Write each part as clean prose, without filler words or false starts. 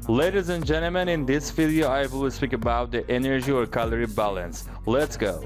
Ladies and gentlemen, in this video I will speak about the energy or calorie balance. Let's go.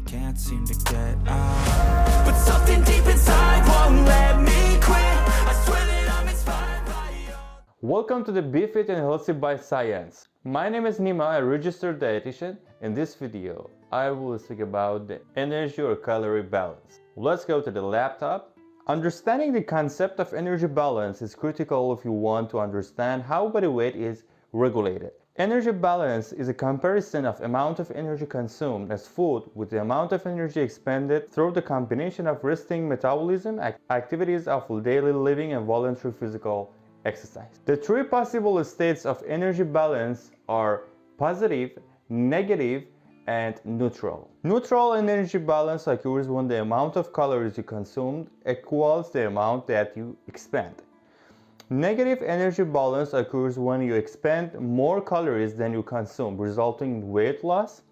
Can't seem to get out, but something deep inside won't let me quit. I swear that I'm inspired by you. Welcome to the Be Fit and Healthy by Science. My name is Nima, a registered dietitian. In this video, I will speak about the energy or calorie balance. Let's go to the laptop. Understanding the concept of energy balance is critical if you want to understand how body weight is regulated. Energy balance is a comparison of amount of energy consumed as food with the amount of energy expended through the combination of resting metabolism, activities of daily living, and voluntary physical exercise. The three possible states of energy balance are positive, negative, and neutral. Neutral energy balance occurs when the amount of calories you consumed equals the amount that you expend. Negative energy balance occurs when you expend more calories than you consume, resulting in weight loss.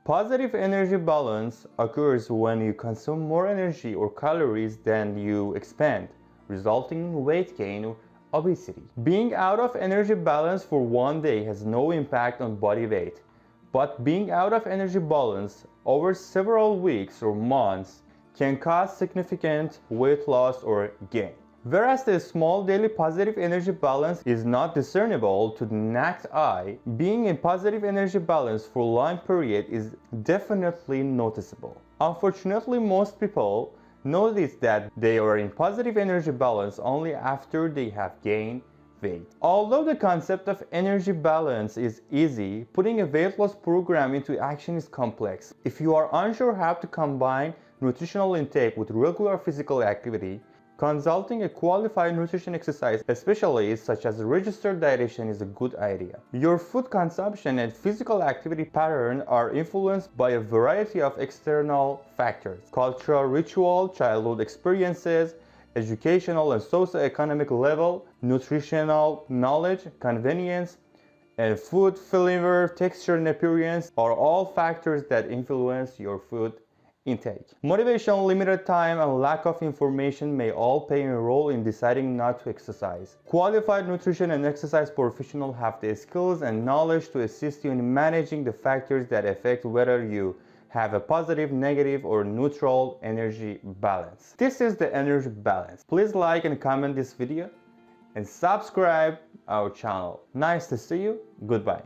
Positive energy balance occurs when you consume more energy or calories than you expend, resulting in weight gain or obesity. Being out of energy balance for one day has no impact on body weight, but being out of energy balance over several weeks or months can cause significant weight loss or gain. Whereas the small daily positive energy balance is not discernible to the naked eye, being in positive energy balance for a long period is definitely noticeable. Unfortunately, most people notice that they are in positive energy balance only after they have gained weight. Although the concept of energy balance is easy, putting a weight loss program into action is complex. If you are unsure how to combine nutritional intake with regular physical activity, consulting a qualified nutrition exercise specialist such as a registered dietitian is a good idea. Your food consumption and physical activity pattern are influenced by a variety of external factors: cultural ritual, childhood experiences, educational and socioeconomic level, nutritional knowledge, convenience, and food flavor, texture, and appearance are all factors that influence your food intake. Motivation, limited time, and lack of information may all play a role in deciding not to exercise. Qualified nutrition and exercise professionals have the skills and knowledge to assist you in managing the factors that affect whether you have a positive, negative, or neutral energy balance. This is the energy balance. Please like and comment this video and subscribe our channel. Nice to see you. Goodbye.